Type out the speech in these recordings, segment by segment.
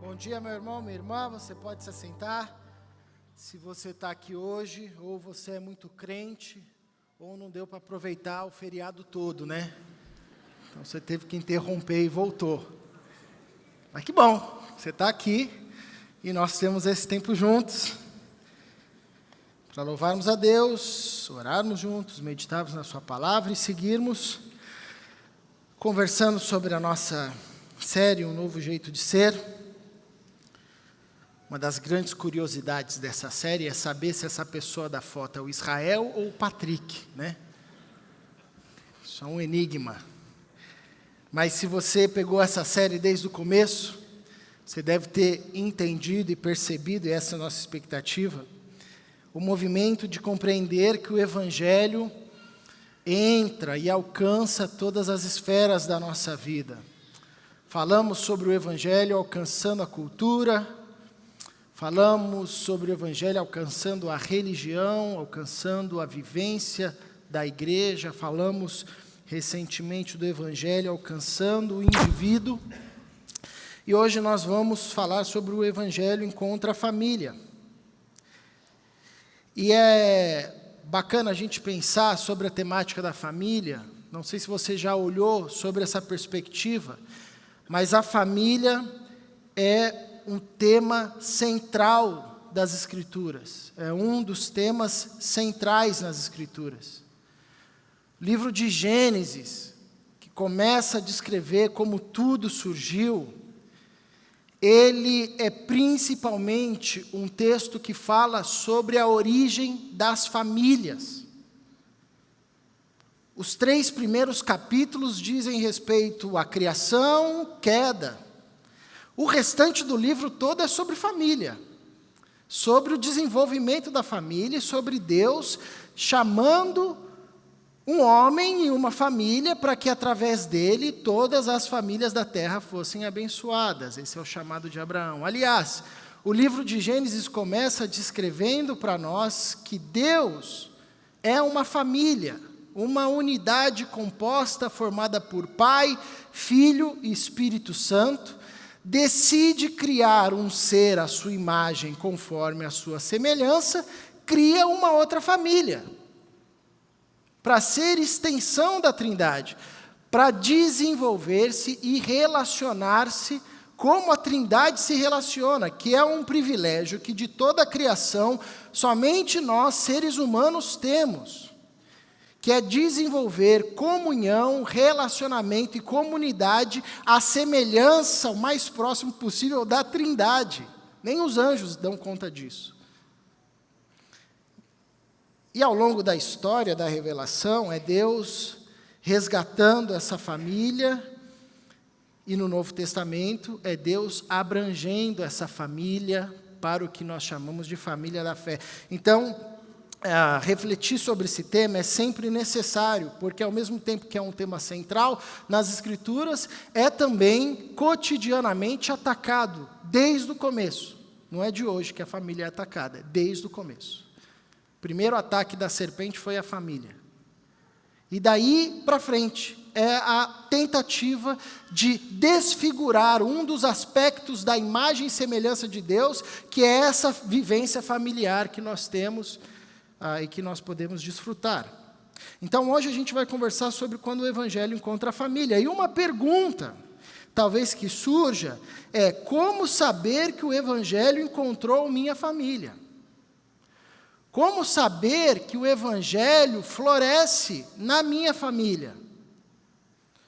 Bom dia, meu irmão, minha irmã, você pode se assentar. Se você está aqui hoje, ou você é muito crente, ou não deu para aproveitar o feriado todo, né? Então você teve que interromper e voltou. Mas que bom, você está aqui e nós temos esse tempo juntos para louvarmos a Deus, orarmos juntos, meditarmos na sua palavra e seguirmos conversando sobre a nossa série, Um Novo Jeito de Ser. Uma das grandes curiosidades dessa série é saber se essa pessoa da foto é o Israel ou o Patrick, né? Isso é um enigma. Mas se você pegou essa série desde o começo, você deve ter entendido e percebido, e essa é a nossa expectativa, o movimento de compreender que o Evangelho entra e alcança todas as esferas da nossa vida. Falamos sobre o Evangelho alcançando a cultura, falamos sobre o Evangelho alcançando a religião, alcançando a vivência da igreja, falamos recentemente do Evangelho alcançando o indivíduo, e hoje nós vamos falar sobre o Evangelho encontra a família. E é bacana a gente pensar sobre a temática da família, não sei se você já olhou sobre essa perspectiva, mas a família é um tema central das Escrituras, é um dos temas centrais nas Escrituras. O livro de Gênesis, que começa a descrever como tudo surgiu, ele é principalmente um texto que fala sobre a origem das famílias. Os 3 primeiros capítulos dizem respeito à criação, queda. O restante do livro todo é sobre família, sobre o desenvolvimento da família, sobre Deus chamando um homem e uma família para que através dele todas as famílias da terra fossem abençoadas. Esse é o chamado de Abraão. Aliás, o livro de Gênesis começa descrevendo para nós que Deus é uma família, uma unidade composta, formada por Pai, Filho e Espírito Santo, decide criar um ser à sua imagem, conforme a sua semelhança, cria uma outra família, para ser extensão da Trindade, para desenvolver-se e relacionar-se como a Trindade se relaciona, que é um privilégio que de toda a criação, somente nós, seres humanos, temos, que é desenvolver comunhão, relacionamento e comunidade à semelhança, o mais próximo possível, da Trindade. Nem os anjos dão conta disso. E ao longo da história da revelação, é Deus resgatando essa família, e no Novo Testamento, é Deus abrangendo essa família para o que nós chamamos de família da fé. Então, refletir sobre esse tema é sempre necessário, porque ao mesmo tempo que é um tema central nas Escrituras, é também cotidianamente atacado, desde o começo. Não é de hoje que a família é atacada, é desde o começo. O primeiro ataque da serpente foi a família. E daí para frente, é a tentativa de desfigurar um dos aspectos da imagem e semelhança de Deus, que é essa vivência familiar que nós temos, e que nós podemos desfrutar. Então, hoje a gente vai conversar sobre quando o Evangelho encontra a família. E uma pergunta, talvez que surja, é como saber que o Evangelho encontrou minha família? Como saber que o Evangelho floresce na minha família?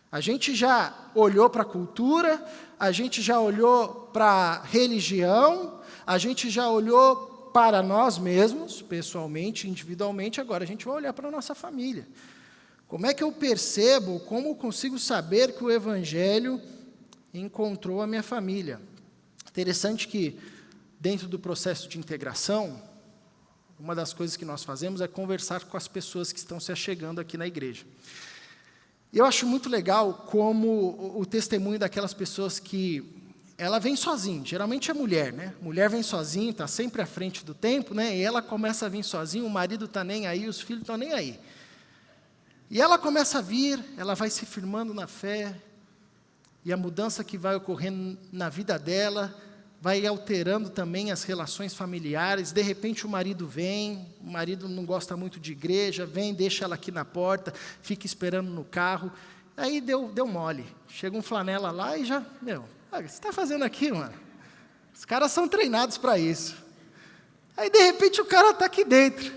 A gente já olhou para a cultura, a gente já olhou para a religião, a gente já olhou para nós mesmos, pessoalmente, individualmente, agora a gente vai olhar para a nossa família. Como é que eu percebo, como eu consigo saber que o Evangelho encontrou a minha família? Interessante que, dentro do processo de integração, uma das coisas que nós fazemos é conversar com as pessoas que estão se achegando aqui na igreja. E eu acho muito legal como o testemunho daquelas pessoas que ela vem sozinha, geralmente é mulher, né? Mulher vem sozinha, está sempre à frente do tempo, né? E ela começa a vir sozinha, o marido está nem aí, os filhos estão nem aí. E ela começa a vir, ela vai se firmando na fé, e a mudança que vai ocorrendo na vida dela vai alterando também as relações familiares. De repente o marido não gosta muito de igreja, vem, deixa ela aqui na porta, fica esperando no carro. Aí deu mole. Chega um flanela lá e já, o que você está fazendo aqui, mano? Os caras são treinados para isso. Aí de repente o cara está aqui dentro.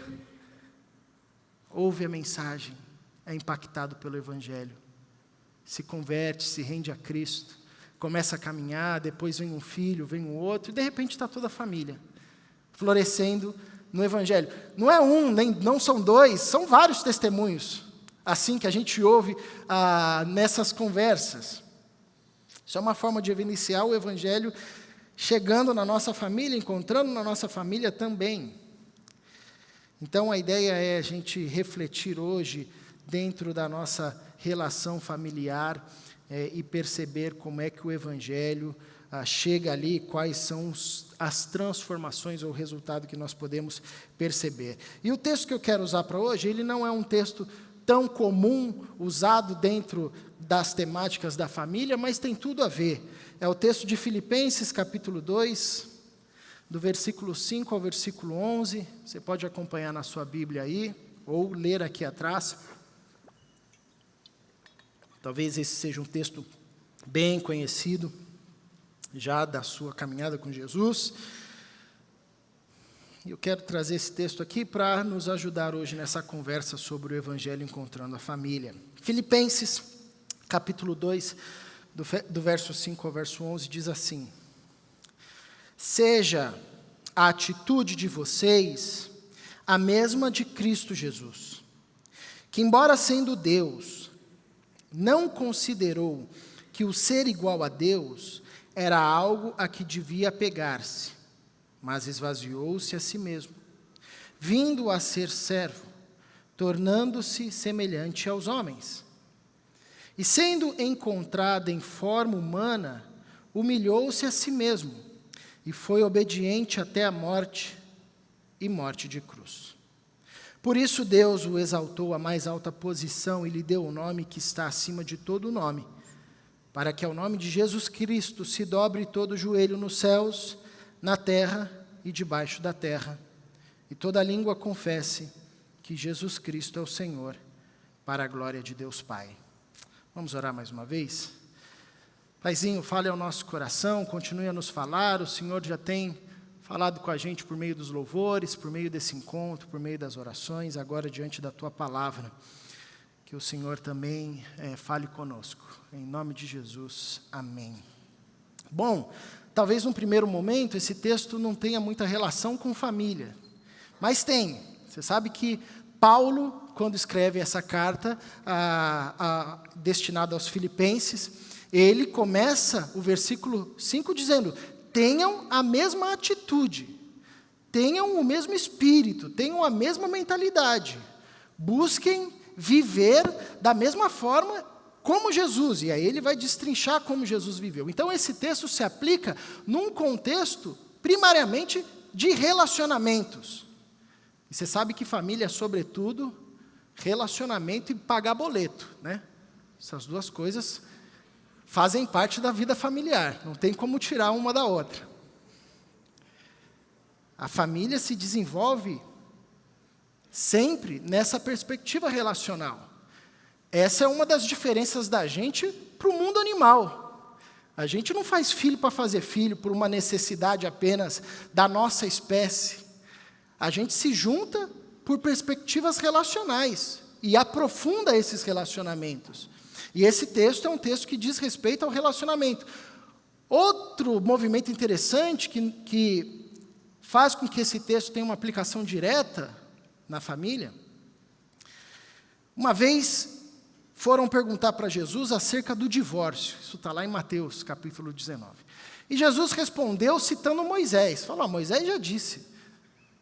Ouve a mensagem, é impactado pelo Evangelho. Se converte, se rende a Cristo. Começa a caminhar, depois vem um filho, vem um outro, e de repente está toda a família florescendo no Evangelho. Não é um, nem não são dois, são vários testemunhos, assim que a gente ouve nessas conversas. Isso é uma forma de iniciar o Evangelho chegando na nossa família, encontrando na nossa família também. Então a ideia é a gente refletir hoje dentro da nossa relação familiar, e perceber como é que o Evangelho chega ali, quais são as transformações ou o resultado que nós podemos perceber. E o texto que eu quero usar para hoje, ele não é um texto tão comum, usado dentro das temáticas da família, mas tem tudo a ver. É o texto de Filipenses, capítulo 2, do versículo 5 ao versículo 11, você pode acompanhar na sua Bíblia aí, ou ler aqui atrás. Talvez esse seja um texto bem conhecido, já da sua caminhada com Jesus. Eu quero trazer esse texto aqui para nos ajudar hoje nessa conversa sobre o Evangelho encontrando a família. Filipenses, capítulo 2, do verso 5 ao verso 11, diz assim: seja a atitude de vocês a mesma de Cristo Jesus, que embora sendo Deus, não considerou que o ser igual a Deus era algo a que devia apegar-se, mas esvaziou-se a si mesmo, vindo a ser servo, tornando-se semelhante aos homens. E sendo encontrado em forma humana, humilhou-se a si mesmo, e foi obediente até a morte, e morte de cruz. Por isso Deus o exaltou à mais alta posição e lhe deu o nome que está acima de todo nome, para que ao nome de Jesus Cristo se dobre todo o joelho nos céus, na terra e debaixo da terra, e toda língua confesse que Jesus Cristo é o Senhor, para a glória de Deus Pai. Vamos orar mais uma vez? Paizinho, fale ao nosso coração, continue a nos falar. O Senhor já tem falado com a gente por meio dos louvores, por meio desse encontro, por meio das orações, agora diante da Tua palavra. Que o Senhor também fale conosco. Em nome de Jesus, amém. Bom, talvez num primeiro momento esse texto não tenha muita relação com família, mas tem. Você sabe que Paulo, quando escreve essa carta destinada aos filipenses, ele começa o versículo 5 dizendo: tenham a mesma atitude, tenham o mesmo espírito, tenham a mesma mentalidade, busquem viver da mesma forma como Jesus, e aí ele vai destrinchar como Jesus viveu. Então esse texto se aplica num contexto primariamente de relacionamentos. E você sabe que família é sobretudo relacionamento e pagar boleto, né? Essas duas coisas fazem parte da vida familiar, não tem como tirar uma da outra. A família se desenvolve sempre nessa perspectiva relacional. Essa é uma das diferenças da gente para o mundo animal. A gente não faz filho para fazer filho, por uma necessidade apenas da nossa espécie. A gente se junta por perspectivas relacionais e aprofunda esses relacionamentos. E esse texto é um texto que diz respeito ao relacionamento. Outro movimento interessante que faz com que esse texto tenha uma aplicação direta na família. Uma vez foram perguntar para Jesus acerca do divórcio. Isso está lá em Mateus, capítulo 19. E Jesus respondeu citando Moisés. Falou: Moisés já disse,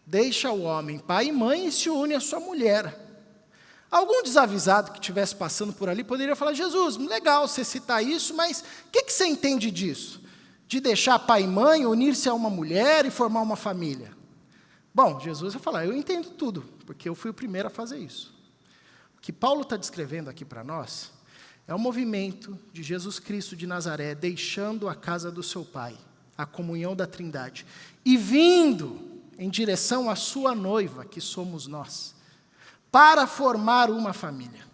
deixa o homem pai e mãe e se une à sua mulher. Algum desavisado que estivesse passando por ali poderia falar: Jesus, legal você citar isso, mas o que você entende disso? De deixar pai e mãe, unir-se a uma mulher e formar uma família? Bom, Jesus vai falar: eu entendo tudo, porque eu fui o primeiro a fazer isso. O que Paulo está descrevendo aqui para nós é o movimento de Jesus Cristo de Nazaré deixando a casa do seu pai a comunhão da Trindade, e vindo em direção à sua noiva, que somos nós, para formar uma família.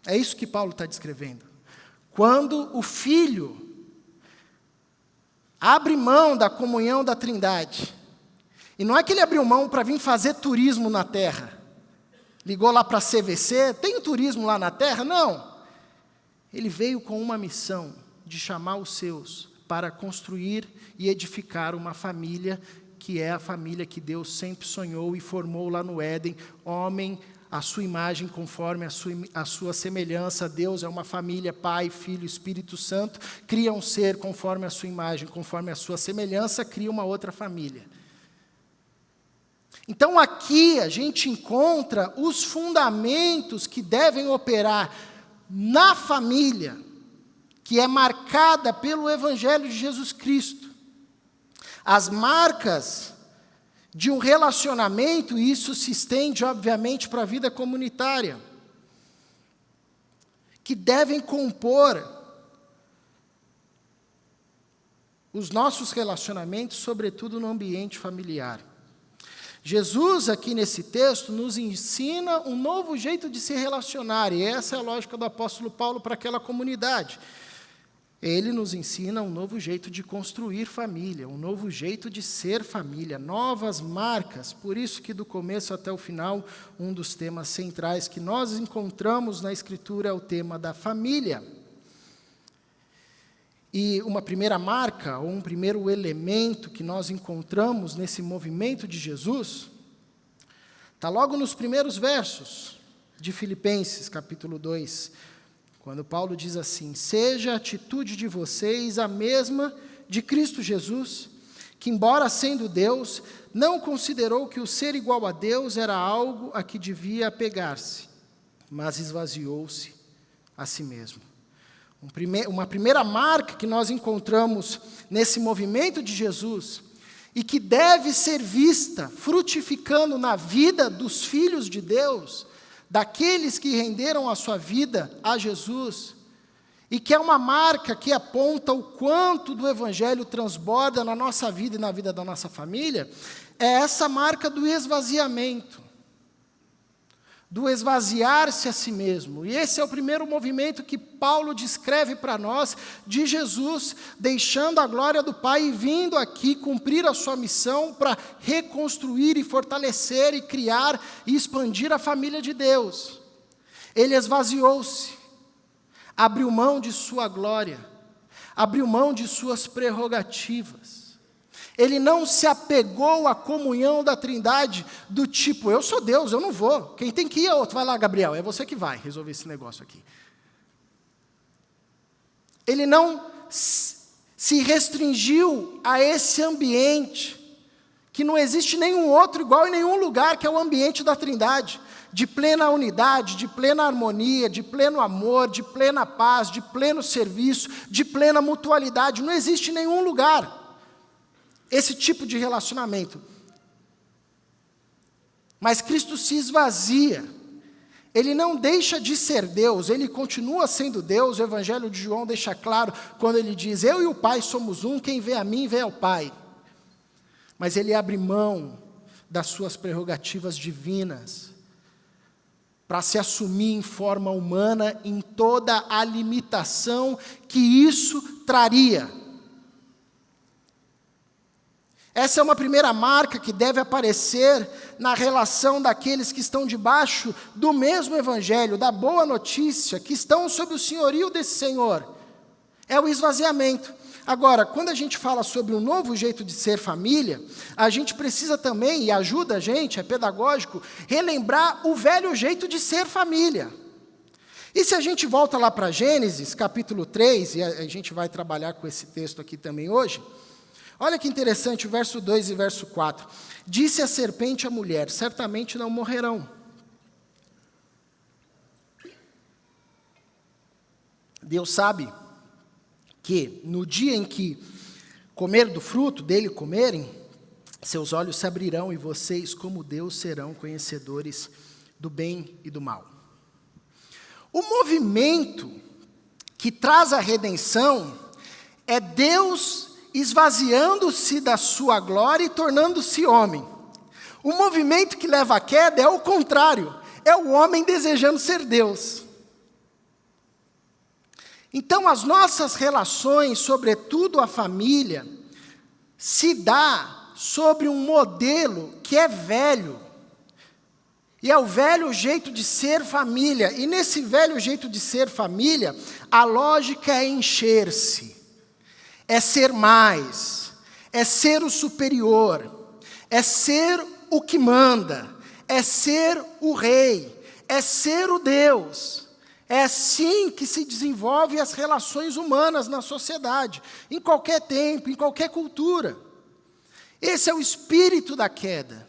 É isso que Paulo está descrevendo. Quando o Filho abre mão da comunhão da Trindade, e não é que ele abriu mão para vir fazer turismo na terra, ligou lá para a CVC, tem turismo lá na terra? Não. Ele veio com uma missão de chamar os seus para construir e edificar uma família, que é a família que Deus sempre sonhou e formou lá no Éden, homem, a sua imagem conforme a sua semelhança. Deus é uma família, Pai, Filho, Espírito Santo, cria um ser conforme a sua imagem, conforme a sua semelhança, cria uma outra família. Então aqui a gente encontra os fundamentos que devem operar na família, que é marcada pelo Evangelho de Jesus Cristo. As marcas de um relacionamento, e isso se estende, obviamente, para a vida comunitária, que devem compor os nossos relacionamentos, sobretudo no ambiente familiar. Jesus, aqui nesse texto, nos ensina um novo jeito de se relacionar, e essa é a lógica do apóstolo Paulo para aquela comunidade. Ele nos ensina um novo jeito de construir família, um novo jeito de ser família, novas marcas. Por isso que do começo até o final, um dos temas centrais que nós encontramos na Escritura é o tema da família. E uma primeira marca, ou um primeiro elemento que nós encontramos nesse movimento de Jesus, está logo nos primeiros versos de Filipenses, capítulo 2, quando Paulo diz assim: seja a atitude de vocês a mesma de Cristo Jesus, que embora sendo Deus, não considerou que o ser igual a Deus era algo a que devia apegar-se, mas esvaziou-se a si mesmo. Uma primeira marca que nós encontramos nesse movimento de Jesus, e que deve ser vista frutificando na vida dos filhos de Deus, daqueles que renderam a sua vida a Jesus, e que é uma marca que aponta o quanto do Evangelho transborda na nossa vida e na vida da nossa família, é essa marca do esvaziamento, do esvaziar-se a si mesmo. E esse é o primeiro movimento que Paulo descreve para nós, de Jesus deixando a glória do Pai e vindo aqui cumprir a sua missão para reconstruir e fortalecer e criar e expandir a família de Deus. Ele esvaziou-se, abriu mão de sua glória, abriu mão de suas prerrogativas. Ele não se apegou à comunhão da Trindade do tipo, eu sou Deus, eu não vou. Quem tem que ir é outro. Vai lá, Gabriel, é você que vai resolver esse negócio aqui. Ele não se restringiu a esse ambiente, que não existe nenhum outro igual em nenhum lugar, que é o ambiente da Trindade, de plena unidade, de plena harmonia, de pleno amor, de plena paz, de pleno serviço, de plena mutualidade. Não existe em nenhum lugar esse tipo de relacionamento. Mas Cristo se esvazia. Ele não deixa de ser Deus, ele continua sendo Deus. O Evangelho de João deixa claro quando ele diz: eu e o Pai somos um, quem vê a mim vê ao Pai. Mas ele abre mão das suas prerrogativas divinas para se assumir em forma humana, em toda a limitação que isso traria. Essa é uma primeira marca que deve aparecer na relação daqueles que estão debaixo do mesmo Evangelho, da boa notícia, que estão sob o senhorio desse Senhor. É o esvaziamento. Agora, quando a gente fala sobre um novo jeito de ser família, a gente precisa também, e ajuda a gente, é pedagógico, relembrar o velho jeito de ser família. E se a gente volta lá para Gênesis, capítulo 3, e a gente vai trabalhar com esse texto aqui também hoje, olha que interessante, o verso 2 e verso 4. Disse a serpente à mulher: certamente não morrerão. Deus sabe que no dia em que comer do fruto dele comerem, seus olhos se abrirão e vocês, como Deus, serão conhecedores do bem e do mal. O movimento que traz a redenção é Deus esvaziando-se da sua glória e tornando-se homem. O movimento que leva à queda é o contrário, é o homem desejando ser Deus. Então, as nossas relações, sobretudo a família, se dá sobre um modelo que é velho. E é o velho jeito de ser família. E nesse velho jeito de ser família, a lógica é encher-se, é ser mais, é ser o superior, é ser o que manda, é ser o rei, é ser o Deus. É assim que se desenvolvem as relações humanas na sociedade, em qualquer tempo, em qualquer cultura. Esse é o espírito da queda.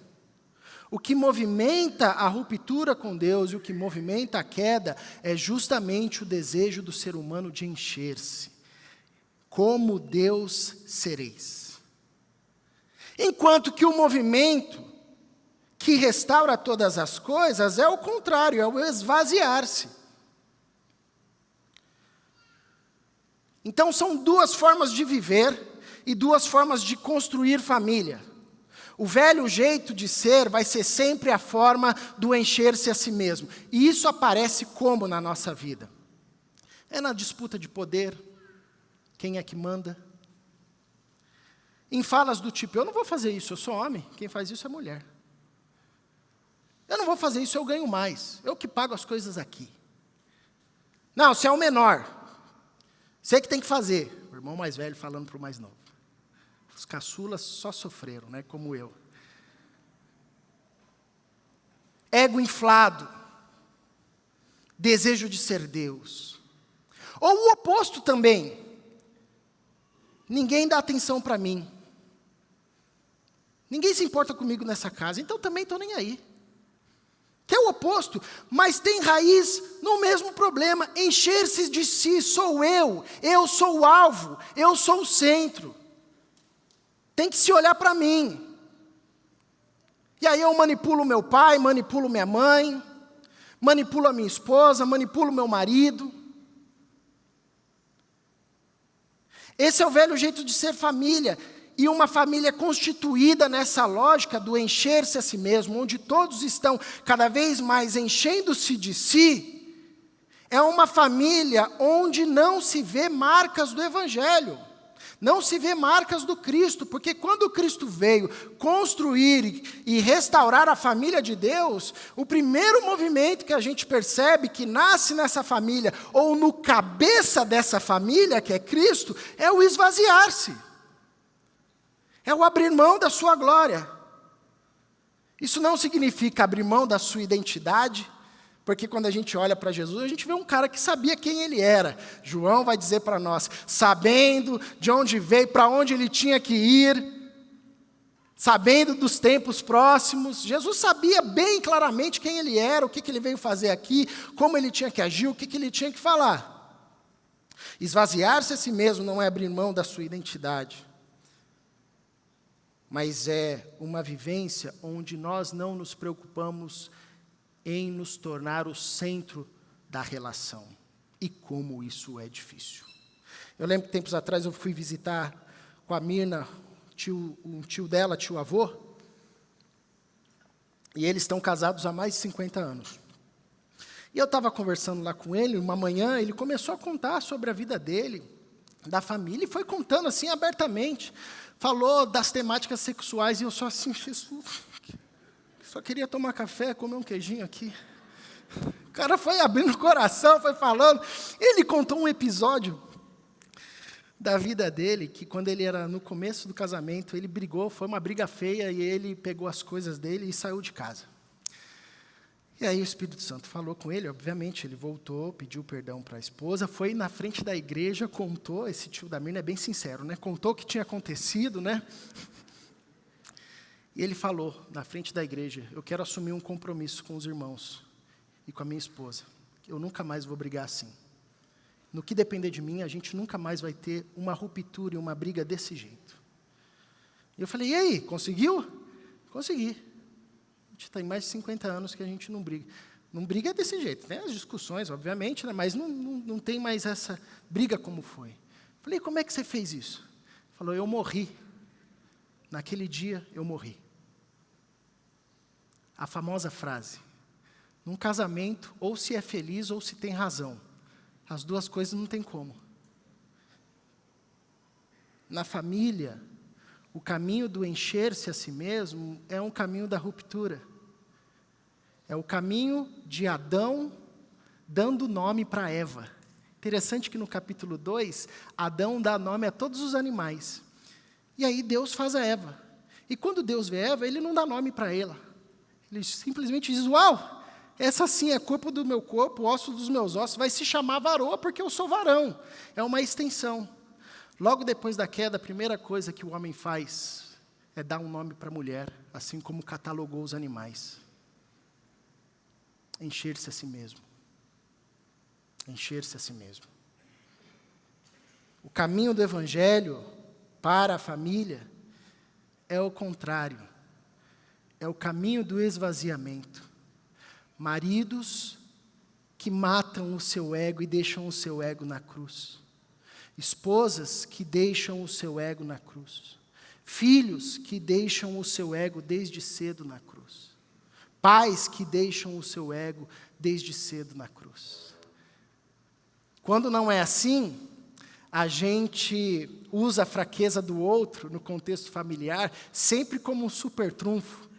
O que movimenta a ruptura com Deus e o que movimenta a queda é justamente o desejo do ser humano de encher-se. Como Deus sereis. Enquanto que o movimento que restaura todas as coisas é o contrário, é o esvaziar-se. Então são duas formas de viver e duas formas de construir família. O velho jeito de ser vai ser sempre a forma do encher-se a si mesmo. E isso aparece como na nossa vida? É na disputa de poder, quem é que manda. Em falas do tipo, eu não vou fazer isso, eu sou homem, quem faz isso é mulher. Eu não vou fazer isso, eu ganho mais, eu que pago as coisas aqui. Não, você é o menor. Você que tem que fazer. O irmão mais velho falando para o mais novo. Os caçulas só sofreram, né, como eu. Ego inflado. Desejo de ser Deus. Ou o oposto também. Ninguém dá atenção para mim. Ninguém se importa comigo nessa casa, então também estou nem aí. Que é o oposto, mas tem raiz no mesmo problema, encher-se de si, sou eu sou o alvo, eu sou o centro. Tem que se olhar para mim. E aí eu manipulo meu pai, manipulo minha mãe, manipulo a minha esposa, manipulo meu marido. Esse é o velho jeito de ser família. E uma família constituída nessa lógica do encher-se a si mesmo, onde todos estão cada vez mais enchendo-se de si, é uma família onde não se vê marcas do Evangelho, não se vê marcas do Cristo, porque quando Cristo veio construir e restaurar a família de Deus, o primeiro movimento que a gente percebe que nasce nessa família, ou no cabeça dessa família, que é Cristo, é o esvaziar-se. É o abrir mão da sua glória. Isso não significa abrir mão da sua identidade, porque quando a gente olha para Jesus, a gente vê um cara que sabia quem ele era. João vai dizer para nós, sabendo de onde veio, para onde ele tinha que ir, sabendo dos tempos próximos. Jesus sabia bem claramente quem ele era, o que ele veio fazer aqui, como ele tinha que agir, o que ele tinha que falar. Esvaziar-se a si mesmo não é abrir mão da sua identidade, mas é uma vivência onde nós não nos preocupamos em nos tornar o centro da relação. E como isso é difícil. Eu lembro que tempos atrás eu fui visitar com a Mirna, um tio dela, tio-avô, e eles estão casados há mais de 50 anos. E eu estava conversando lá com ele, uma manhã, ele começou a contar sobre a vida dele, da família, e foi contando assim abertamente. Falou das temáticas sexuais e eu só assim, Jesus, só queria tomar café, comer um queijinho aqui. O cara foi abrindo o coração, foi falando. Ele contou um episódio da vida dele, que quando ele era no começo do casamento, ele brigou, foi uma briga feia, e ele pegou as coisas dele e saiu de casa. E aí o Espírito Santo falou com ele, obviamente, ele voltou, pediu perdão para a esposa, foi na frente da igreja, contou, esse tio da Mirna é bem sincero, né? Contou o que tinha acontecido, né? E ele falou na frente da igreja, eu quero assumir um compromisso com os irmãos e com a minha esposa. Eu nunca mais vou brigar assim. No que depender de mim, a gente nunca mais vai ter uma ruptura e uma briga desse jeito. E eu falei, e aí, conseguiu? Consegui. A gente tem mais de 50 anos que a gente não briga. Não briga desse jeito, tem as discussões, obviamente, né? Mas não tem mais essa briga como foi. Falei, como é que você fez isso? Falou, eu morri. Naquele dia, eu morri. A famosa frase, num casamento, ou se é feliz ou se tem razão. As duas coisas não tem como. Na família, o caminho do encher-se a si mesmo é um caminho da ruptura. É o caminho de Adão dando nome para Eva. Interessante que no capítulo 2, Adão dá nome a todos os animais. E aí Deus faz a Eva. E quando Deus vê Eva, Ele não dá nome para ela. Ele simplesmente diz, uau, essa sim é corpo do meu corpo, osso dos meus ossos, vai se chamar varoa porque eu sou varão. É uma extensão. Logo depois da queda, a primeira coisa que o homem faz é dar um nome para a mulher, assim como catalogou os animais. Encher-se a si mesmo. Encher-se a si mesmo. O caminho do Evangelho para a família é o contrário. É o caminho do esvaziamento. Maridos que matam o seu ego e deixam o seu ego na cruz. Esposas que deixam o seu ego na cruz. Filhos que deixam o seu ego desde cedo na cruz. Pais que deixam o seu ego desde cedo na cruz. Quando não é assim, a gente usa a fraqueza do outro, no contexto familiar, sempre como um super trunfo.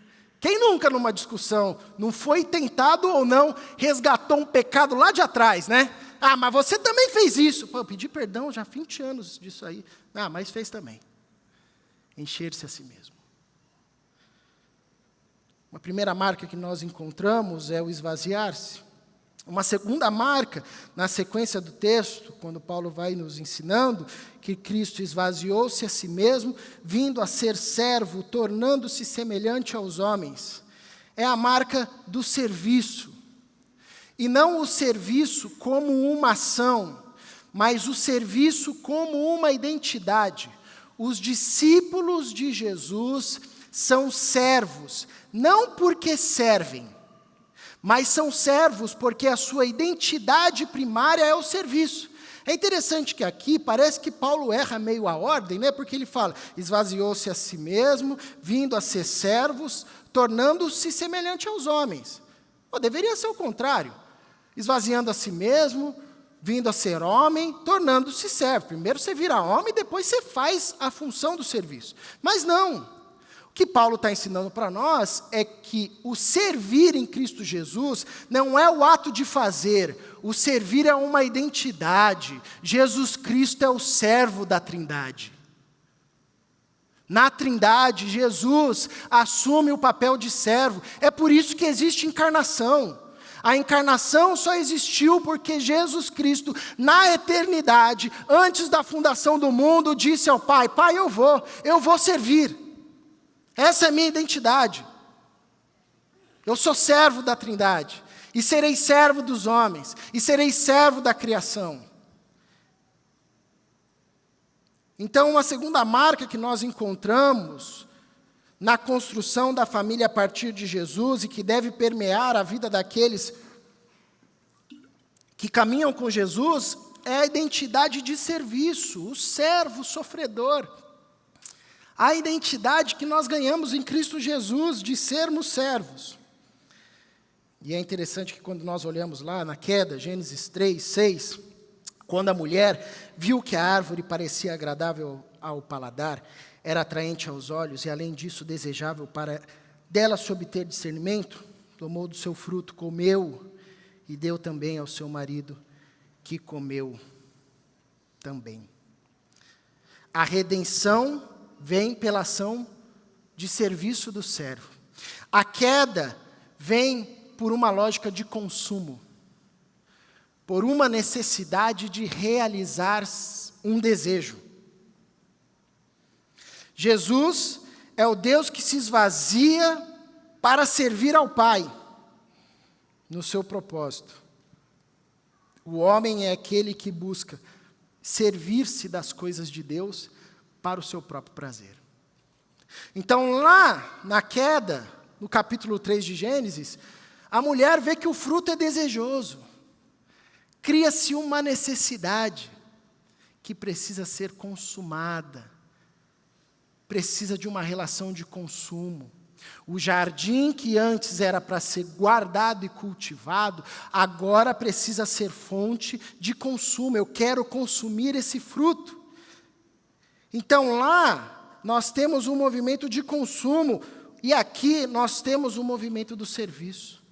Quem nunca numa discussão não foi tentado ou não, resgatou um pecado lá de atrás, né? Ah, mas você também fez isso. Pô, eu pedi perdão já há 20 anos disso aí. Ah, mas fez também. Encher-se a si mesmo. Uma primeira marca que nós encontramos é o esvaziar-se. Uma segunda marca, na sequência do texto, quando Paulo vai nos ensinando que Cristo esvaziou-se a si mesmo, vindo a ser servo, tornando-se semelhante aos homens, é a marca do serviço. E não o serviço como uma ação, mas o serviço como uma identidade. Os discípulos de Jesus são servos, não porque servem, mas são servos porque a sua identidade primária é o serviço. É interessante que aqui parece que Paulo erra meio a ordem, né? Porque ele fala, esvaziou-se a si mesmo, vindo a ser servos, tornando-se semelhante aos homens. Pô, deveria ser o contrário. Esvaziando a si mesmo, vindo a ser homem, tornando-se servo. Primeiro você vira homem, depois você faz a função do serviço. Mas não. O que Paulo está ensinando para nós é que o servir em Cristo Jesus não é o ato de fazer, o servir é uma identidade. Jesus Cristo é o servo da Trindade. Na Trindade, Jesus assume o papel de servo. É por isso que existe encarnação. A encarnação só existiu porque Jesus Cristo, na eternidade, antes da fundação do mundo, disse ao Pai, Pai, eu vou servir. Essa é a minha identidade. Eu sou servo da Trindade, e serei servo dos homens, e serei servo da criação. Então, uma segunda marca que nós encontramos na construção da família a partir de Jesus, e que deve permear a vida daqueles que caminham com Jesus, é a identidade de serviço, o servo sofredor. A identidade que nós ganhamos em Cristo Jesus de sermos servos. E é interessante que quando nós olhamos lá na queda, Gênesis 3, 6, quando a mulher viu que a árvore parecia agradável ao paladar, era atraente aos olhos e além disso desejável para dela se obter discernimento, tomou do seu fruto, comeu e deu também ao seu marido, que comeu também. A redenção vem pela ação de serviço do servo. A queda vem por uma lógica de consumo, por uma necessidade de realizar um desejo. Jesus é o Deus que se esvazia para servir ao Pai, no seu propósito. O homem é aquele que busca servir-se das coisas de Deus para o seu próprio prazer. Então, lá na queda, no capítulo 3 de Gênesis, a mulher vê que o fruto é desejoso. Cria-se uma necessidade. que precisa ser consumada. Precisa de uma relação de consumo. O jardim que antes era para ser guardado e cultivado, agora precisa ser fonte de consumo. Eu quero consumir esse fruto. Então lá, nós temos um movimento de consumo, e aqui nós temos um movimento do serviço.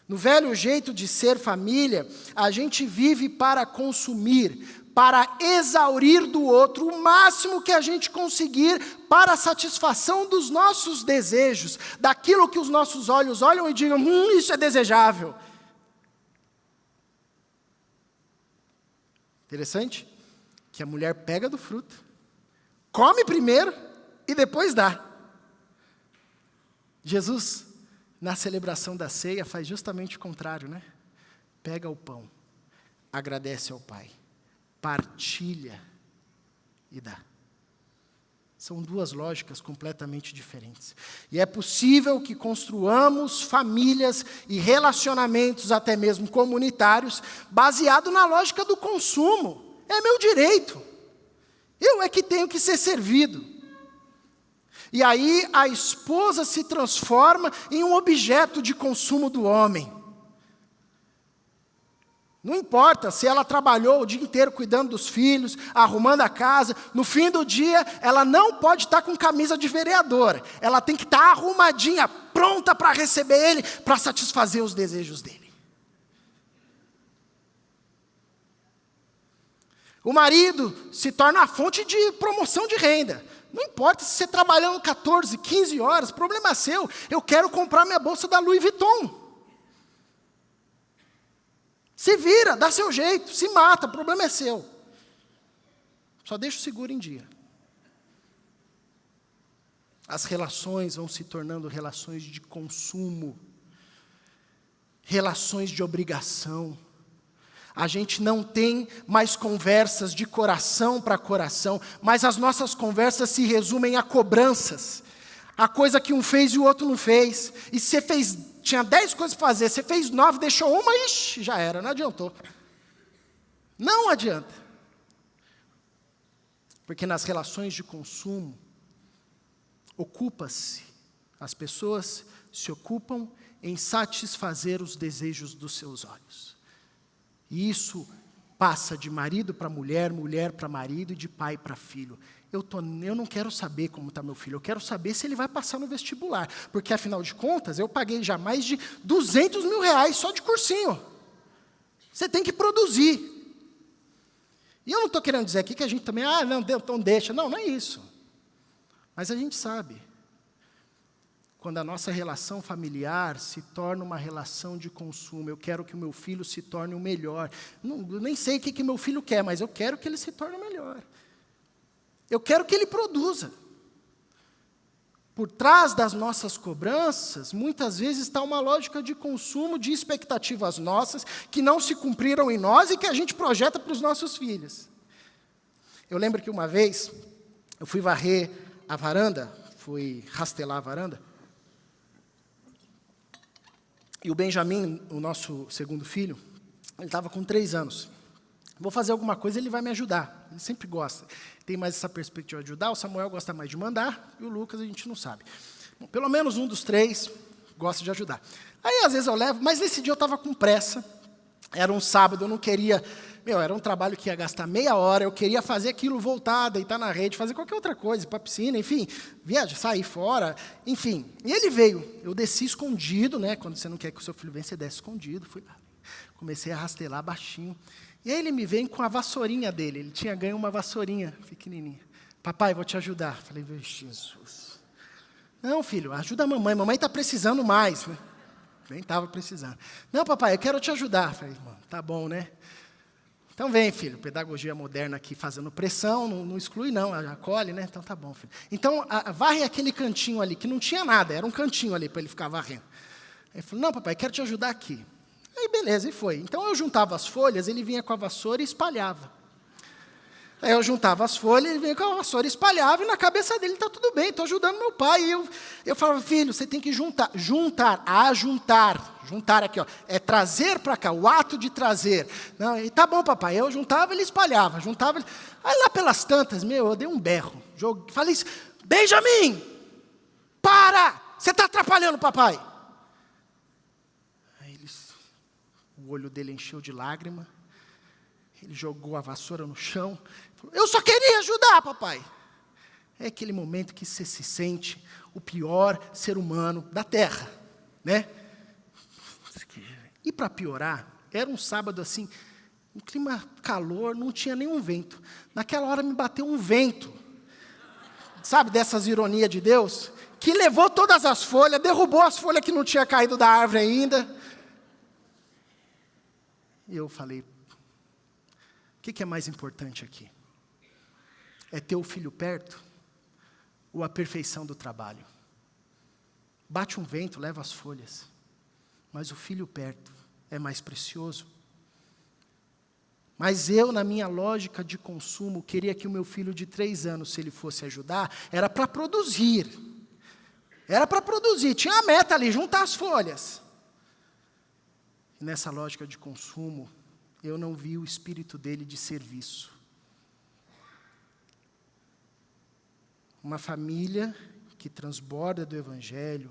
No velho jeito de ser família, a gente vive para consumir, para exaurir do outro o máximo que a gente conseguir para a satisfação dos nossos desejos, daquilo que os nossos olhos olham e digam, isso é desejável. Interessante que a mulher pega do fruto, come primeiro e depois dá. Jesus, na celebração da ceia, faz justamente o contrário, né? Pega o pão, agradece ao Pai, partilha e dá. São duas lógicas completamente diferentes. E é possível que construamos famílias e relacionamentos, até mesmo comunitários, baseado na lógica do consumo. É meu direito. Eu é que tenho que ser servido. E aí a esposa se transforma em um objeto de consumo do homem. Não importa se ela trabalhou o dia inteiro cuidando dos filhos, arrumando a casa, no fim do dia ela não pode estar com camisa de vereadora. Ela tem que estar arrumadinha, pronta para receber ele, para satisfazer os desejos dele. O marido se torna a fonte de promoção de renda. Não importa se você trabalhando 14, 15 horas, problema seu. Eu quero comprar minha bolsa da Louis Vuitton. Se vira, dá seu jeito, se mata, o problema é seu. Só deixa o seguro em dia. As relações vão se tornando relações de consumo, relações de obrigação. A gente não tem mais conversas de coração para coração, mas as nossas conversas se resumem a cobranças. A coisa que um fez e o outro não fez. E você fez, tinha 10 coisas para fazer, você fez 9, deixou uma, ixi, já era, não adiantou. Não adianta. Porque nas relações de consumo, as pessoas se ocupam em satisfazer os desejos dos seus olhos. E isso passa de marido para mulher, mulher para marido e de pai para filho. Eu não quero saber como está meu filho, eu quero saber se ele vai passar no vestibular. Porque, afinal de contas, eu paguei já mais de R$200 mil só de cursinho. Você tem que produzir. E eu não estou querendo dizer aqui que a gente também, não, então deixa. Não, não é isso. Mas a gente sabe. Quando a nossa relação familiar se torna uma relação de consumo, eu quero que o meu filho se torne o melhor. Eu nem sei o que meu filho quer, mas eu quero que ele se torne o melhor. Eu quero que ele produza. Por trás das nossas cobranças, muitas vezes está uma lógica de consumo, de expectativas nossas, que não se cumpriram em nós e que a gente projeta para os nossos filhos. Eu lembro que uma vez, eu fui varrer a varanda, fui rastelar a varanda, e o Benjamin, o nosso segundo filho, ele estava com 3 anos. Vou fazer alguma coisa, ele vai me ajudar. Ele sempre gosta. Tem mais essa perspectiva de ajudar. O Samuel gosta mais de mandar, e o Lucas a gente não sabe. Bom, pelo menos um dos 3 gosta de ajudar. Aí, às vezes, eu levo, mas nesse dia eu estava com pressa. Era um sábado, eu não queria... era um trabalho que ia gastar meia hora, eu queria fazer aquilo, voltar, deitar na rede, fazer qualquer outra coisa, ir para a piscina, enfim, viajar, sair fora, enfim. E ele veio, eu desci escondido, né? Quando você não quer que o seu filho venha, você desce escondido, fui lá. Comecei a rastelar baixinho. E aí ele me vem com a vassourinha dele, ele tinha ganho uma vassourinha pequenininha. Papai, vou te ajudar. Falei, Jesus. Não, filho, ajuda a mamãe está precisando mais, né? Nem estava precisando. Não, papai, eu quero te ajudar. Falei, mano, tá bom, né? Então vem, filho, pedagogia moderna aqui fazendo pressão, não exclui não, acolhe, né? Então tá bom, filho. Então, varre aquele cantinho ali, que não tinha nada, era um cantinho ali para ele ficar varrendo. Ele falou, não, papai, quero te ajudar aqui. Aí beleza, e foi. Então eu juntava as folhas, ele vinha com a vassoura e espalhava. Aí eu juntava as folhas, ele vinha com a vassoura, espalhava, e na cabeça dele está tudo bem, estou ajudando meu pai. E eu falava, filho, você tem que juntar, juntar aqui, ó, é trazer para cá, o ato de trazer. Não, e tá bom, papai. Eu juntava, ele espalhava, juntava. Aí lá pelas tantas, eu dei um berro. Falei isso, Benjamin, para, você está atrapalhando o papai. Aí o olho dele encheu de lágrima, ele jogou a vassoura no chão, falou, eu só queria ajudar, papai. É aquele momento que você se sente o pior ser humano da terra, né? E para piorar, era um sábado assim, um clima calor, não tinha nenhum vento. Naquela hora me bateu um vento, sabe, dessas ironias de Deus, que levou todas as folhas, derrubou as folhas que não tinha caído da árvore ainda. E eu falei, o que é mais importante aqui? É ter o filho perto ou a perfeição do trabalho? Bate um vento, leva as folhas, mas o filho perto é mais precioso. Mas eu, na minha lógica de consumo, queria que o meu filho de 3 anos, se ele fosse ajudar, era para produzir. Era para produzir, tinha a meta ali, juntar as folhas. E nessa lógica de consumo, eu não vi o espírito dele de serviço. Uma família que transborda do Evangelho,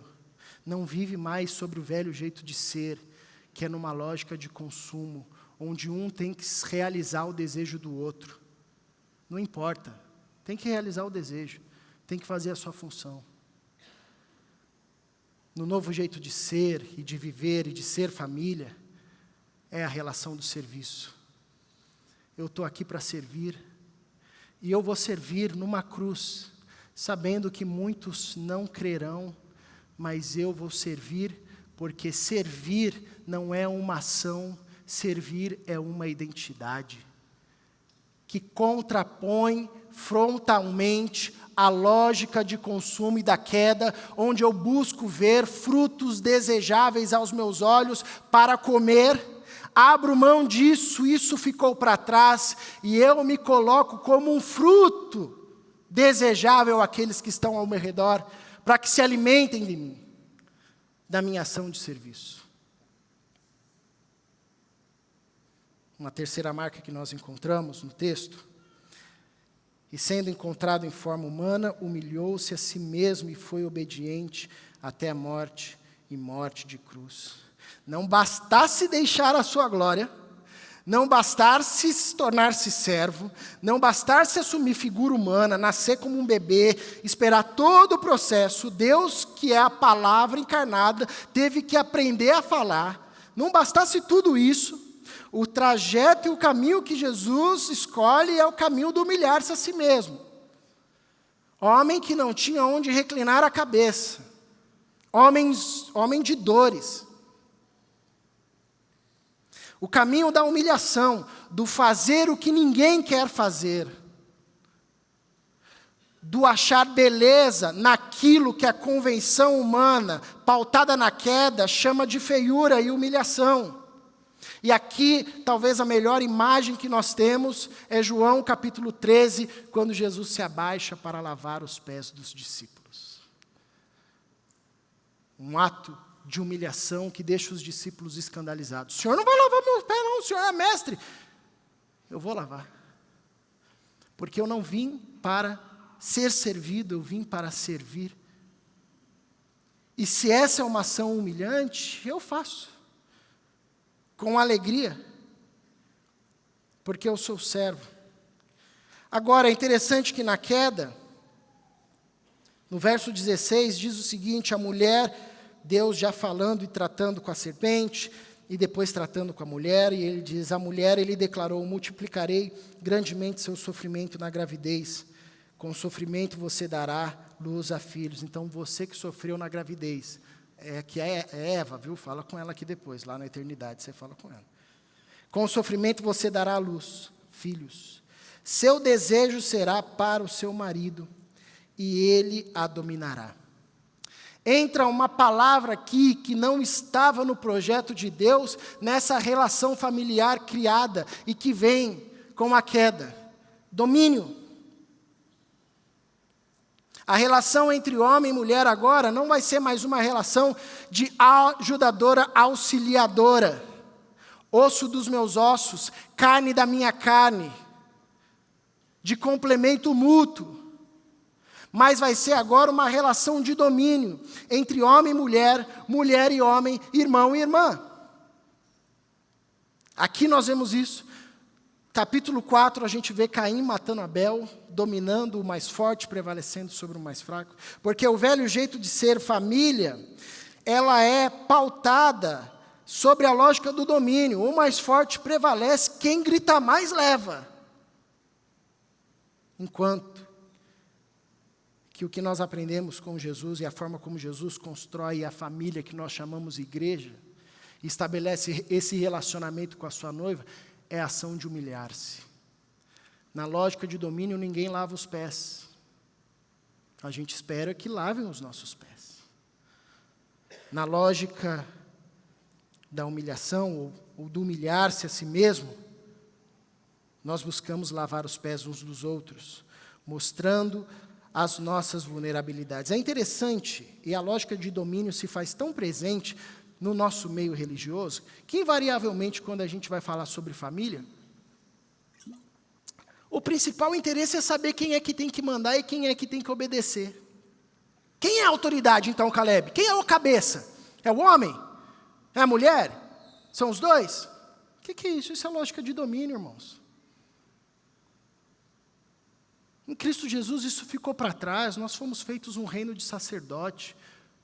não vive mais sobre o velho jeito de ser, que é numa lógica de consumo, onde um tem que realizar o desejo do outro. Não importa, tem que realizar o desejo, tem que fazer a sua função. No novo jeito de ser, e de viver, e de ser família, é a relação do serviço. Eu estou aqui para servir, e eu vou servir numa cruz, sabendo que muitos não crerão, mas eu vou servir, porque servir não é uma ação, servir é uma identidade, que contrapõe frontalmente a lógica de consumo e da queda, onde eu busco ver frutos desejáveis aos meus olhos para comer, abro mão disso, isso ficou para trás, e eu me coloco como um fruto desejável àqueles que estão ao meu redor, para que se alimentem de mim, da minha ação de serviço. Uma terceira marca que nós encontramos no texto, e sendo encontrado em forma humana, humilhou-se a si mesmo e foi obediente até a morte, e morte de cruz. Não bastasse deixar a sua glória, não bastasse tornar-se servo, não bastasse assumir figura humana, nascer como um bebê, esperar todo o processo, Deus, que é a palavra encarnada, teve que aprender a falar. Não bastasse tudo isso, o trajeto e o caminho que Jesus escolhe é o caminho do humilhar-se a si mesmo. Homem que não tinha onde reclinar a cabeça, homem de dores. O caminho da humilhação, do fazer o que ninguém quer fazer, do achar beleza naquilo que a convenção humana, pautada na queda, chama de feiura e humilhação. E aqui, talvez a melhor imagem que nós temos é João capítulo 13, quando Jesus se abaixa para lavar os pés dos discípulos. Um ato de humilhação que deixa os discípulos escandalizados. O senhor não vai lavar meus pés não, o senhor é mestre. Eu vou lavar. Porque eu não vim para ser servido, eu vim para servir. E se essa é uma ação humilhante, eu faço. Com alegria. Porque eu sou servo. Agora, é interessante que na queda, no verso 16, diz o seguinte, a mulher, Deus já falando e tratando com a serpente, e depois tratando com a mulher, e ele diz, a mulher, ele declarou, multiplicarei grandemente seu sofrimento na gravidez, com sofrimento você dará luz a filhos. Então, você que sofreu na gravidez, que é Eva, viu? Fala com ela aqui depois, lá na eternidade, você fala com ela. Com sofrimento você dará luz, filhos. Seu desejo será para o seu marido, e ele a dominará. Entra uma palavra aqui que não estava no projeto de Deus, nessa relação familiar criada, e que vem com a queda. Domínio. A relação entre homem e mulher agora não vai ser mais uma relação de ajudadora auxiliadora. Osso dos meus ossos, carne da minha carne. De complemento mútuo. Mas vai ser agora uma relação de domínio entre homem e mulher, mulher e homem, irmão e irmã. Aqui nós vemos isso. Capítulo 4, a gente vê Caim matando Abel, dominando o mais forte, prevalecendo sobre o mais fraco. Porque o velho jeito de ser família, ela é pautada sobre a lógica do domínio. O mais forte prevalece, quem grita mais leva. Enquanto que o que nós aprendemos com Jesus e a forma como Jesus constrói a família que nós chamamos igreja, estabelece esse relacionamento com a sua noiva, é a ação de humilhar-se. Na lógica de domínio, ninguém lava os pés. A gente espera que lavem os nossos pés. Na lógica da humilhação, ou do humilhar-se a si mesmo, nós buscamos lavar os pés uns dos outros, mostrando as nossas vulnerabilidades. É interessante, e a lógica de domínio se faz tão presente no nosso meio religioso, que invariavelmente, quando a gente vai falar sobre família, o principal interesse é saber quem é que tem que mandar e quem é que tem que obedecer. Quem é a autoridade, então, Caleb? Quem é o cabeça? É o homem? É a mulher? São os dois? O que é isso? Isso é lógica de domínio, irmãos. Em Cristo Jesus isso ficou para trás, nós fomos feitos um reino de sacerdote.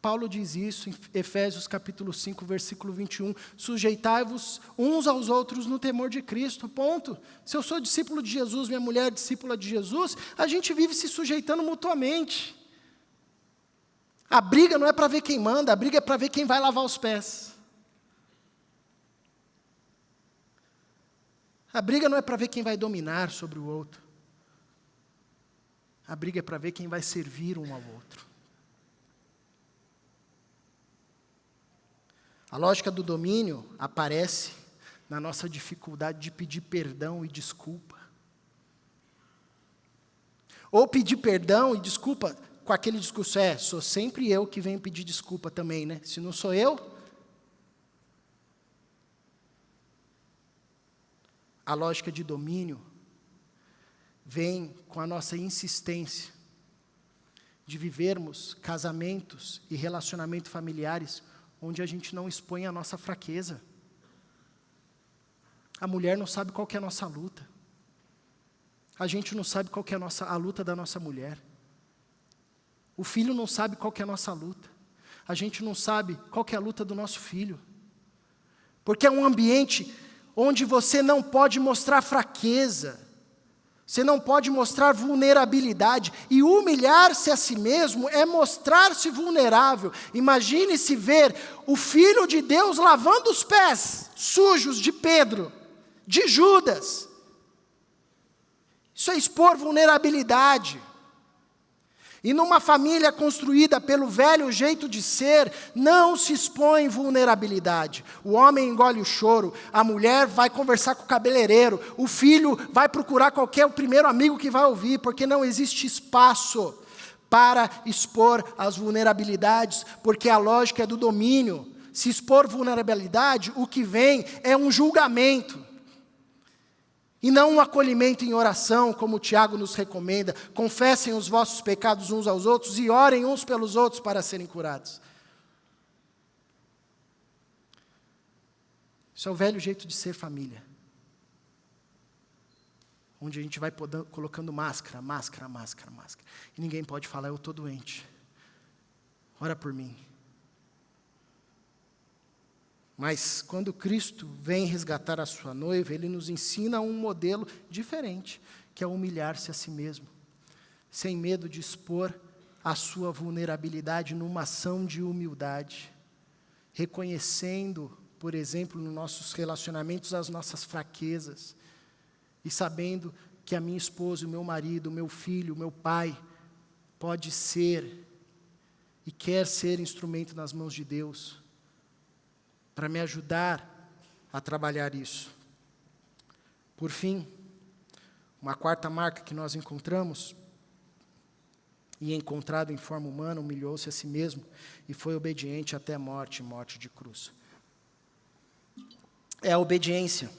Paulo diz isso em Efésios capítulo 5, versículo 21, sujeitai-vos uns aos outros no temor de Cristo, ponto. Se eu sou discípulo de Jesus, minha mulher é discípula de Jesus, a gente vive se sujeitando mutuamente. A briga não é para ver quem manda, a briga é para ver quem vai lavar os pés. A briga não é para ver quem vai dominar sobre o outro. A briga é para ver quem vai servir um ao outro. A lógica do domínio aparece na nossa dificuldade de pedir perdão e desculpa. Ou pedir perdão e desculpa com aquele discurso, sou sempre eu que venho pedir desculpa também, né? Se não sou eu. A lógica de domínio vem com a nossa insistência de vivermos casamentos e relacionamentos familiares onde a gente não expõe a nossa fraqueza. A mulher não sabe qual que é a nossa luta. A gente não sabe qual que é a luta da nossa mulher. O filho não sabe qual que é a nossa luta. A gente não sabe qual que é a luta do nosso filho. Porque é um ambiente onde você não pode mostrar fraqueza. Você não pode mostrar vulnerabilidade. E humilhar-se a si mesmo é mostrar-se vulnerável. Imagine-se ver o Filho de Deus lavando os pés sujos de Pedro, de Judas. Isso é expor vulnerabilidade. E numa família construída pelo velho jeito de ser, não se expõe vulnerabilidade. O homem engole o choro, a mulher vai conversar com o cabeleireiro, o filho vai procurar o primeiro amigo que vai ouvir, porque não existe espaço para expor as vulnerabilidades, porque a lógica é do domínio. Se expor vulnerabilidade, o que vem é um julgamento. E não um acolhimento em oração, como o Tiago nos recomenda. Confessem os vossos pecados uns aos outros e orem uns pelos outros para serem curados. Isso é o velho jeito de ser família. Onde a gente vai colocando máscara. E ninguém pode falar, eu estou doente. Ora por mim. Mas quando Cristo vem resgatar a sua noiva, Ele nos ensina um modelo diferente, que é humilhar-se a si mesmo, sem medo de expor a sua vulnerabilidade numa ação de humildade, reconhecendo, por exemplo, nos nossos relacionamentos as nossas fraquezas, e sabendo que a minha esposa, o meu marido, o meu filho, o meu pai, pode ser e quer ser instrumento nas mãos de Deus, para me ajudar a trabalhar isso. Por fim, Uma quarta marca que nós encontramos, e encontrado em forma humana, humilhou-se a si mesmo e foi obediente até a morte, morte de cruz. É a obediência.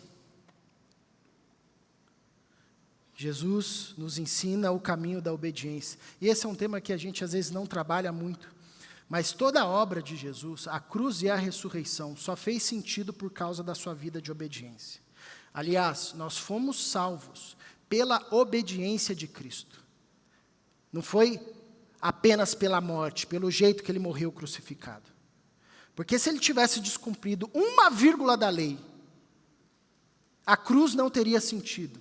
Jesus nos ensina o caminho da obediência. E esse é um tema que a gente às vezes não trabalha muito. Mas toda a obra de Jesus, a cruz e a ressurreição, só fez sentido por causa da sua vida de obediência. Aliás, nós fomos salvos pela obediência de Cristo. Não foi apenas pela morte, pelo jeito que ele morreu crucificado. Porque se ele tivesse descumprido uma vírgula da lei, a cruz não teria sentido.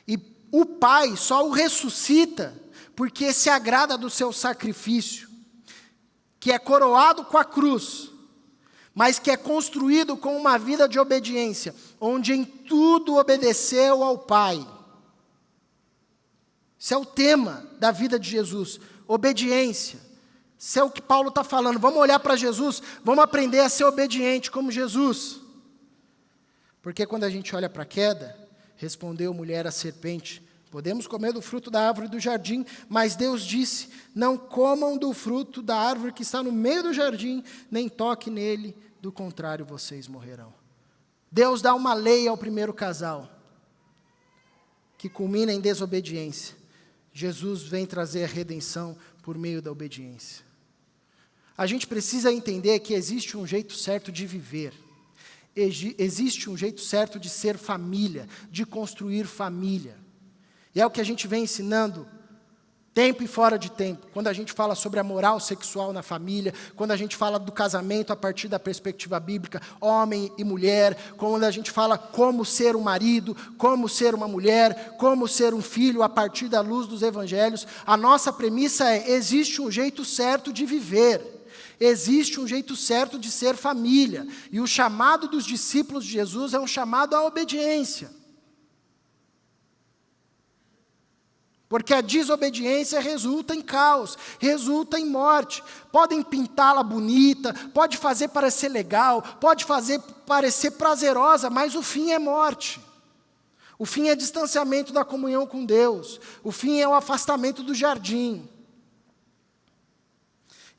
E o Pai só o ressuscita porque se agrada do seu sacrifício, que é coroado com a cruz, mas que é construído com uma vida de obediência, onde em tudo obedeceu ao Pai. Esse é o tema da vida de Jesus, obediência. Isso é o que Paulo está falando. Vamos olhar para Jesus, vamos aprender a ser obediente como Jesus. Porque quando a gente olha para a queda, respondeu mulher à serpente, podemos comer do fruto da árvore do jardim, mas Deus disse, não comam do fruto da árvore que está no meio do jardim, nem toque nele, do contrário vocês morrerão. Deus dá uma lei ao primeiro casal, que culmina em desobediência. Jesus vem trazer a redenção por meio da obediência. A gente precisa entender que existe um jeito certo de viver. Existe um jeito certo de ser família, de construir família. E é o que a gente vem ensinando, tempo e fora de tempo. Quando a gente fala sobre a moral sexual na família, quando a gente fala do casamento a partir da perspectiva bíblica, homem e mulher, quando a gente fala como ser um marido, como ser uma mulher, como ser um filho a partir da luz dos evangelhos, a nossa premissa é, existe um jeito certo de viver. Existe um jeito certo de ser família. E o chamado dos discípulos de Jesus é um chamado à obediência. Porque a desobediência resulta em caos, resulta em morte. Podem pintá-la bonita, pode fazer parecer legal, pode fazer parecer prazerosa, mas o fim é morte. O fim é distanciamento da comunhão com Deus. O fim é o afastamento do jardim.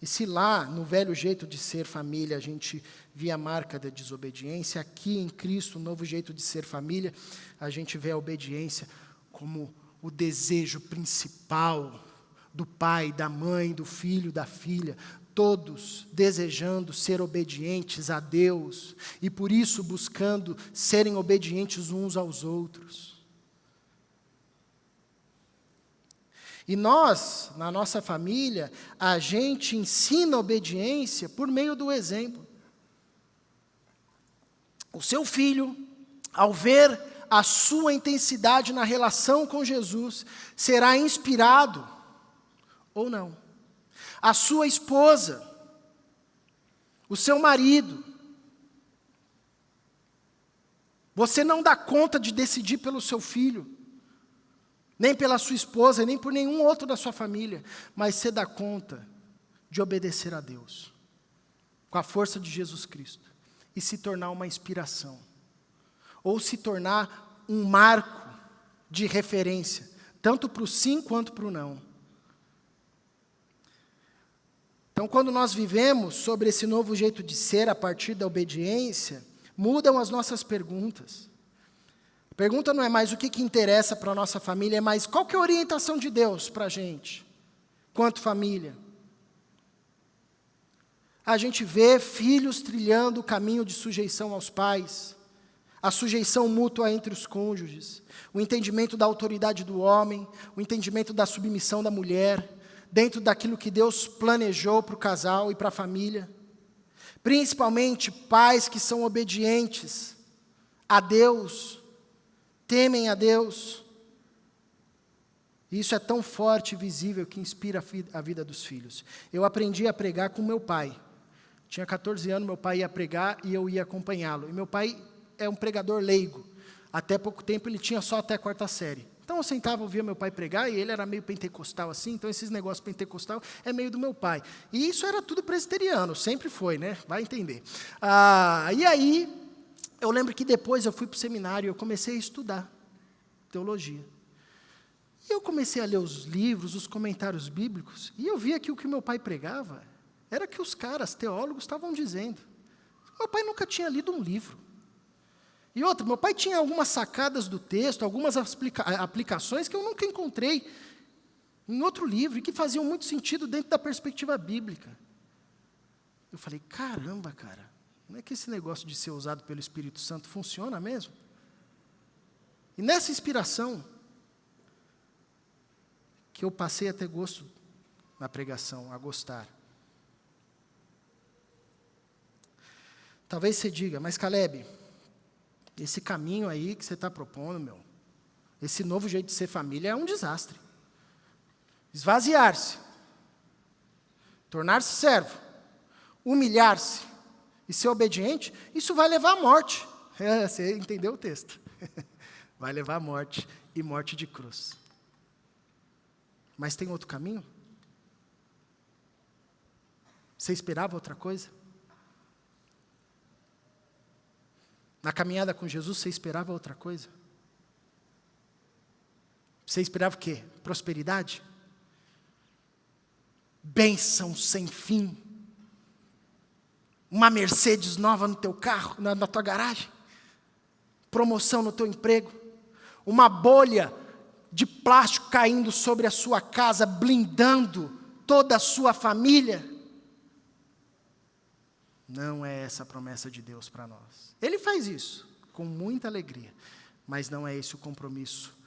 E se lá, no velho jeito de ser família, a gente via a marca da desobediência, aqui em Cristo, o novo jeito de ser família, a gente vê a obediência como o desejo principal do pai, da mãe, do filho, da filha, todos desejando ser obedientes a Deus, e por isso buscando serem obedientes uns aos outros. E nós, na nossa família, a gente ensina obediência por meio do exemplo. O seu filho, ao ver a sua intensidade na relação com Jesus, será inspirado ou não. A sua esposa, o seu marido. Você não dá conta de decidir pelo seu filho, nem pela sua esposa, nem por nenhum outro da sua família, mas você dá conta de obedecer a Deus, com a força de Jesus Cristo, e se tornar uma inspiração, ou se tornar um marco de referência, tanto para o sim quanto para o não. Então, quando nós vivemos sobre esse novo jeito de ser a partir da obediência, mudam as nossas perguntas. A pergunta não é mais o que interessa para a nossa família, é mais qual que é a orientação de Deus para a gente, quanto família. A gente vê filhos trilhando o caminho de sujeição aos pais, a sujeição mútua entre os cônjuges, o entendimento da autoridade do homem, o entendimento da submissão da mulher, dentro daquilo que Deus planejou para o casal e para a família. Principalmente pais que são obedientes a Deus, temem a Deus. Isso é tão forte e visível que inspira a vida dos filhos. Eu aprendi a pregar com meu pai. Tinha 14 anos, meu pai ia pregar e eu ia acompanhá-lo. E meu pai é um pregador leigo. Até pouco tempo ele tinha só até a 4ª série. Então eu sentava, ouvia meu pai pregar, e ele era meio pentecostal assim, então esses negócios pentecostal é meio do meu pai. E isso era tudo presbiteriano, sempre foi, né? Vai entender. E aí, eu lembro que depois eu fui para o seminário e eu comecei a estudar. teologia. E eu comecei a ler os livros, os comentários bíblicos, e eu via que o que meu pai pregava era que os caras, teólogos, estavam dizendo. Meu pai nunca tinha lido um livro. E outra, meu pai tinha algumas sacadas do texto, algumas aplicações que eu nunca encontrei em outro livro, e que faziam muito sentido dentro da perspectiva bíblica. Eu falei, caramba, cara, não é que esse negócio de ser usado pelo Espírito Santo funciona mesmo? E nessa inspiração, que eu passei a ter gosto na pregação, a gostar. Talvez você diga, mas Caleb, esse caminho aí que você está propondo, esse novo jeito de ser família é um desastre. Esvaziar-se, tornar-se servo, humilhar-se e ser obediente, isso vai levar à morte. Você entendeu o texto. Vai levar à morte e morte de cruz. Mas tem outro caminho? Você esperava outra coisa? Na caminhada com Jesus, você esperava outra coisa? Você esperava o quê? Prosperidade? Bênção sem fim? Uma Mercedes nova no teu carro, na tua garagem? Promoção no teu emprego? Uma bolha de plástico caindo sobre a sua casa, blindando toda a sua família? Não é essa a promessa de Deus para nós. Ele faz isso com muita alegria, mas não é esse o compromisso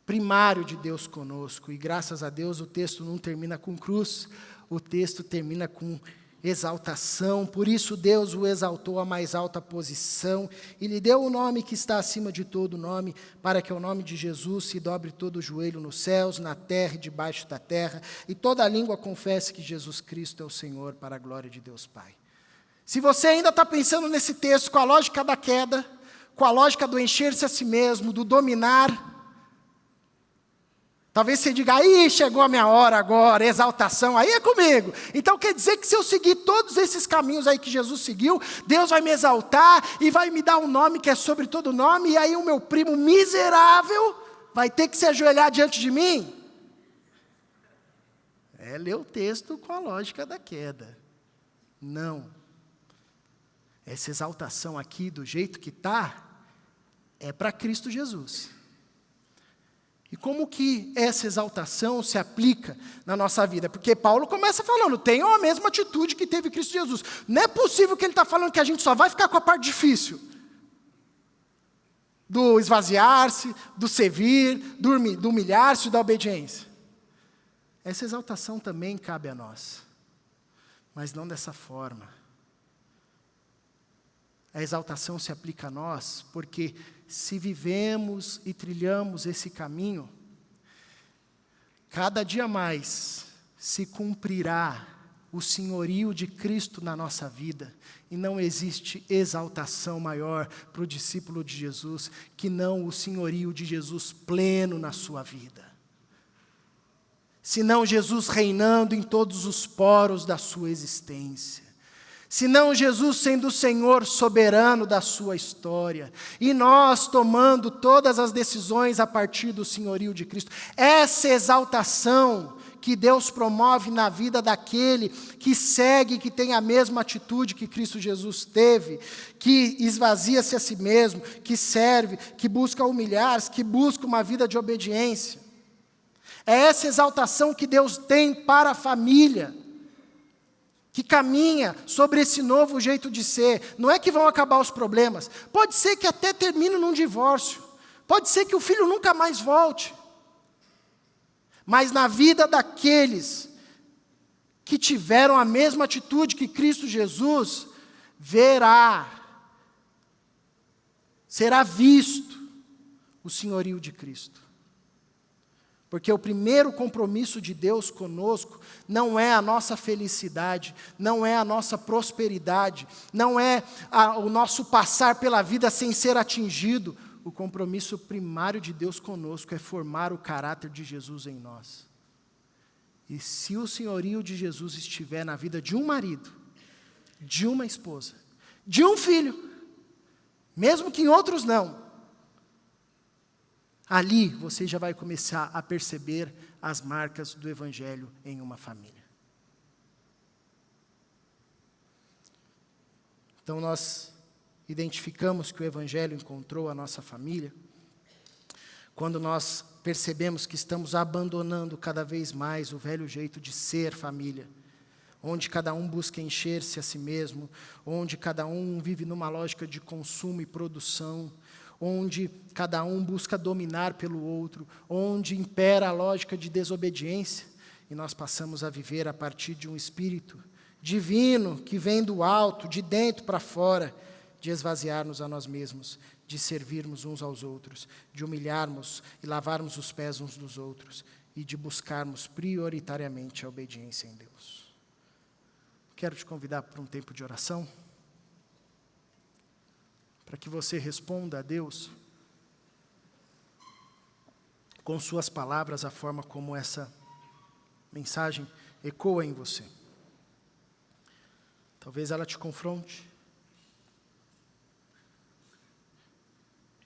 primário de Deus conosco. E graças a Deus o texto não termina com cruz, o texto termina com exaltação. Por isso Deus o exaltou à mais alta posição e lhe deu o nome que está acima de todo nome, para que ao nome de Jesus se dobre todo o joelho nos céus, na terra e debaixo da terra, e toda língua confesse que Jesus Cristo é o Senhor, para a glória de Deus Pai. Se você ainda está pensando nesse texto com a lógica da queda, com a lógica do encher-se a si mesmo, do dominar, talvez você diga, aí chegou a minha hora agora, exaltação, aí é comigo. Então quer dizer que se eu seguir todos esses caminhos aí que Jesus seguiu, Deus vai me exaltar e vai me dar um nome que é sobre todo nome, e aí o meu primo miserável vai ter que se ajoelhar diante de mim? É ler o texto com a lógica da queda. Não. Essa exaltação aqui, do jeito que está, é para Cristo Jesus. E como que essa exaltação se aplica na nossa vida? Porque Paulo começa falando, tenham a mesma atitude que teve Cristo Jesus. Não é possível que ele está falando que a gente só vai ficar com a parte difícil. Do esvaziar-se, do servir, do humilhar-se, da obediência. Essa exaltação também cabe a nós, mas não dessa forma. A exaltação se aplica a nós, porque se vivemos e trilhamos esse caminho, cada dia mais se cumprirá o senhorio de Cristo na nossa vida, e não existe exaltação maior para o discípulo de Jesus, que não o senhorio de Jesus pleno na sua vida. Senão Jesus reinando em todos os poros da sua existência. Senão Jesus sendo o Senhor soberano da sua história, e nós tomando todas as decisões a partir do senhorio de Cristo. Essa exaltação que Deus promove na vida daquele que segue, que tem a mesma atitude que Cristo Jesus teve, que esvazia-se a si mesmo, que serve, que busca humilhar-se, que busca uma vida de obediência. É essa exaltação que Deus tem para a família, que caminha sobre esse novo jeito de ser. Não é que vão acabar os problemas. Pode ser que até termine num divórcio. Pode ser que o filho nunca mais volte. Mas na vida daqueles que tiveram a mesma atitude que Cristo Jesus, será visto o senhorio de Cristo. Porque o primeiro compromisso de Deus conosco não é a nossa felicidade, não é a nossa prosperidade, não é o nosso passar pela vida sem ser atingido. O compromisso primário de Deus conosco é formar o caráter de Jesus em nós. E se o senhorio de Jesus estiver na vida de um marido, de uma esposa, de um filho, mesmo que em outros não, Ali você já vai começar a perceber as marcas do Evangelho em uma família. Então nós identificamos que o Evangelho encontrou a nossa família quando nós percebemos que estamos abandonando cada vez mais o velho jeito de ser família, onde cada um busca encher-se a si mesmo, onde cada um vive numa lógica de consumo e produção, onde cada um busca dominar pelo outro, onde impera a lógica de desobediência, e nós passamos a viver a partir de um espírito divino que vem do alto, de dentro para fora, de esvaziar-nos a nós mesmos, de servirmos uns aos outros, de humilharmos e lavarmos os pés uns dos outros, e de buscarmos prioritariamente a obediência em Deus. Quero te convidar para um tempo de oração, para que você responda a Deus com suas palavras, a forma como essa mensagem ecoa em você. Talvez ela te confronte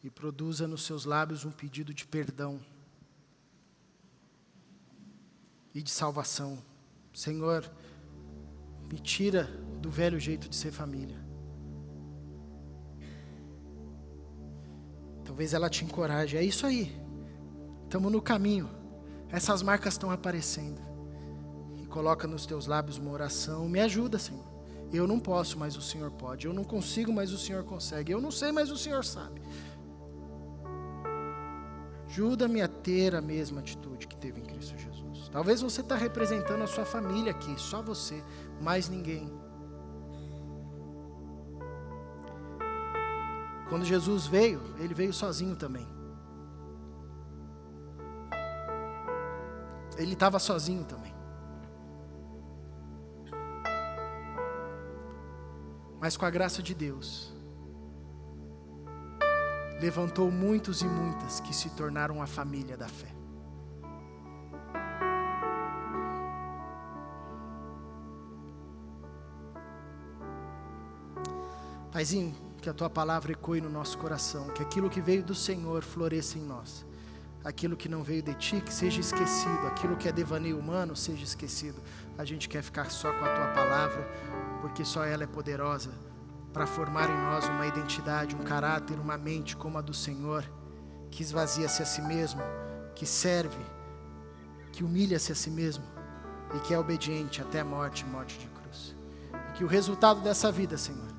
e produza nos seus lábios um pedido de perdão e de salvação. Senhor, me tira do velho jeito de ser família. Talvez ela te encoraje. É isso aí. Estamos no caminho. Essas marcas estão aparecendo. E coloca nos teus lábios uma oração. Me ajuda, Senhor. Eu não posso, mas o Senhor pode. Eu não consigo, mas o Senhor consegue. Eu não sei, mas o Senhor sabe. Ajuda-me a ter a mesma atitude que teve em Cristo Jesus. Talvez você está representando a sua família aqui, só você, mais ninguém. Quando Jesus veio, ele veio sozinho também. Ele estava sozinho também. Mas com a graça de Deus, levantou muitos e muitas que se tornaram a família da fé. Paizinho, que a Tua palavra ecoe no nosso coração, que aquilo que veio do Senhor floresça em nós. Aquilo que não veio de Ti, que seja esquecido. Aquilo que é devaneio humano, seja esquecido. A gente quer ficar só com a Tua palavra, porque só ela é poderosa para formar em nós uma identidade, um caráter, uma mente como a do Senhor, que esvazia-se a si mesmo, que serve, que humilha-se a si mesmo e que é obediente até a morte, morte de cruz. E que o resultado dessa vida, Senhor,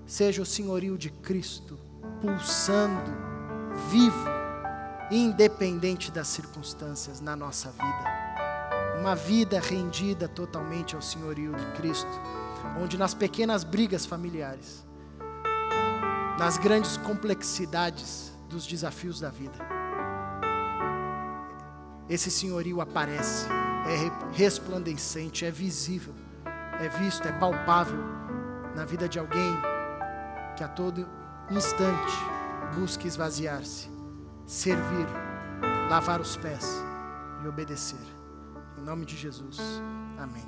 seja o senhorio de Cristo, pulsando, vivo, independente das circunstâncias na nossa vida. Uma vida rendida totalmente ao senhorio de Cristo, onde nas pequenas brigas familiares, nas grandes complexidades dos desafios da vida, esse senhorio aparece, é resplandecente, é visível, é visto, é palpável na vida de alguém que a todo instante busca esvaziar-se, servir, lavar os pés e obedecer. Em nome de Jesus, amém.